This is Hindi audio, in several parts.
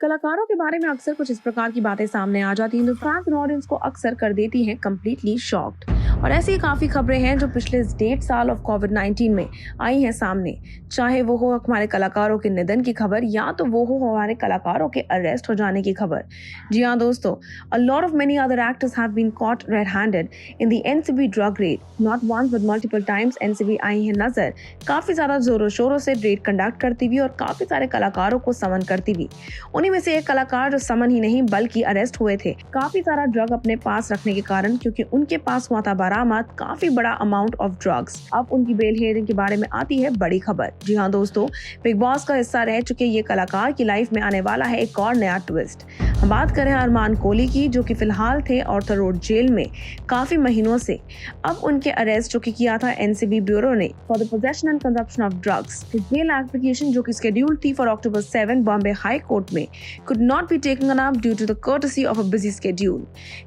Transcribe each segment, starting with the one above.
कलाकारों के बारे में अक्सर कुछ इस प्रकार की बातें सामने आ जाती हैं जो फैंस और ऑडियंस को अक्सर कर देती हैं कम्प्लीटली शॉक्ड। और ऐसी काफी खबरें हैं जो पिछले 1.5 साल ऑफ कोविड-19 में आई हैं सामने, चाहे वो हो हमारे कलाकारों के निधन की खबर या तो वो हो हमारे कलाकारों के अरेस्ट हो जाने की खबर। जी हाँ दोस्तों, a lot of many other actors have been caught red-handed in the NCB drug raid. Not once but multiple times NCB आई है नजर काफी ज्यादा जोरों शोरों से रेड कंडक्ट करती हुई और काफी सारे कलाकारों को समन करती हुई। उन्हीं में से एक कलाकार जो समन ही नहीं बल्कि अरेस्ट हुए थे काफी सारा ड्रग अपने पास रखने के कारण, क्योंकि उनके पास हुआ था बरामद काफी बड़ा अमाउंट ऑफ ड्रग्स। अब उनकी बेल हियरिंग के बारे में आती है बड़ी खबर। जी हाँ दोस्तों, बिग बॉस का हिस्सा रह चुके ये कलाकार की लाइफ में आने वाला है एक और नया ट्विस्ट। हम बात करें अरमान कोहली की, जो कि फिलहाल थे ऑर्थर रोड जेल में काफी महीनों से। अब उनके अरेस्ट जो कि किया था एनसीबी ब्यूरो ने for the possession and consumption of drugs. Bail application जो कि शेड्यूल्ड थी for October 7 Bombay high court में could not be taken up due to the courtesy of a busy schedule.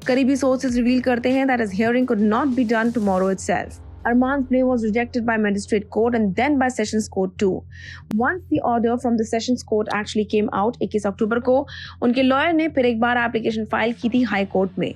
करीबी sources reveal करते हैं that his hearing could not be done tomorrow itself. Arman's bail was rejected by Magistrate Court and then by Sessions Court too. Once the order from the Sessions Court actually came out 21 अक्टूबर को, उनके लॉयर ने फिर एक बार एप्लीकेशन फाइल की थी हाई कोर्ट में।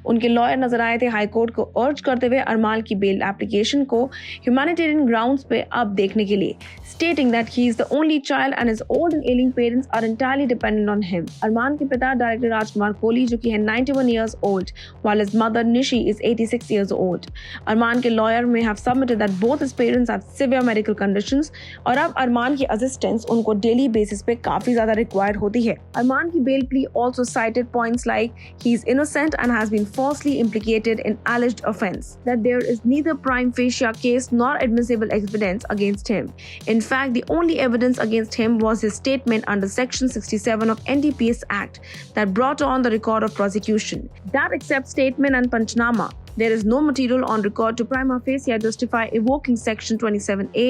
उनके लॉयर नजर आए थे हाई कोर्ट को अर्ज करते हुए अरमान की बेल एप्लीकेशन को ह्यूमैनिटेरियन ग्राउंड्स पे अब देखने के लिए, stating that he is the only child and his old and ailing parents are entirely dependent on him. अरमान के पिता डायरेक्टर राजकुमार कोहली जो कि है 91 years old, while his mother Nishi is 86 years old. अरमान के lawyer may have submitted that both his parents have severe medical conditions और अब अरमान की असिस्टेंस उनको डेली बेसिस पे काफी ज्यादा रिक्वायर्ड होती है। अरमान की bell plea also cited points like he is innocent and has been falsely implicated in alleged offense, that there is neither prima facie case nor admissible evidence against him. In fact, the only evidence against him was his statement under Section 67 of NDPS Act that brought on the record of prosecution. That except statement and Panchnama, there is no material on record to prima facie justify evoking Section 27A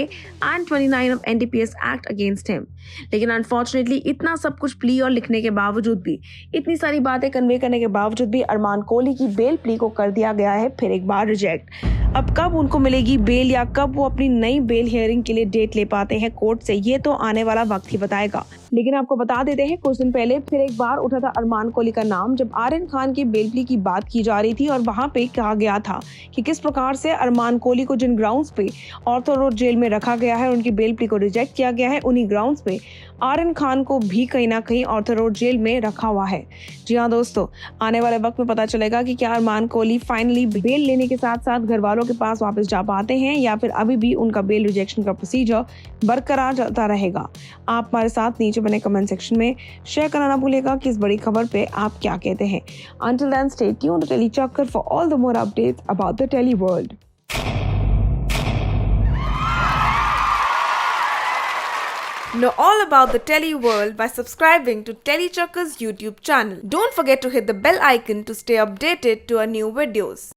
and 29 of NDPS Act against him. लेकिन अनफॉर्चुनेटली इतना सब कुछ प्ली और लिखने के बावजूद भी, इतनी सारी बातें कन्वे करने के बावजूद भी अरमान कोहली की बेल प्ली को कर दिया गया है फिर एक बार रिजेक्ट। अब कब उनको मिलेगी बेल या कब वो अपनी नई बेल हियरिंग के लिए डेट ले पाते हैं कोर्ट से, ये तो आने वाला वक्त ही बताएगा। लेकिन आपको बता देते हैं, कुछ दिन पहले फिर एक बार उठा था अरमान कोहली का नाम जब आर्यन खान की बेल प्ली की बात की जा रही थी और वहां पे कहा गया था कि किस प्रकार से अरमान कोहली को जिन ग्राउंड्स पे ऑर्थर रोड जेल में रखा गया है, उनकी बेल प्ली को रिजेक्ट किया गया है, उन्हीं ग्राउंड्स पे आर्यन खान को भी कहीं ना कहीं ऑर्थर रोड जेल में रखा हुआ है। जी हाँ दोस्तों, आने वाले वक्त में पता चलेगा कि क्या अरमान कोहली फाइनली बेल लेने के साथ साथ घर वालों के पास वापस जा पाते हैं या फिर अभी भी उनका बेल रिजेक्शन का प्रोसीजर बरकरार चलता रहेगा। आप हमारे साथ नीचे बने कमेंट सेक्शन में शेयर करना ना भूलिएगा कि इस बड़ी खबर पे आप क्या कहते हैं। Until then, stay tuned to Telly Chakkar for all the more updates about the Telly world. Know all about the Telly world by subscribing to Telly Chakkar's YouTube channel. Don't forget to hit the bell icon to stay updated to our new videos.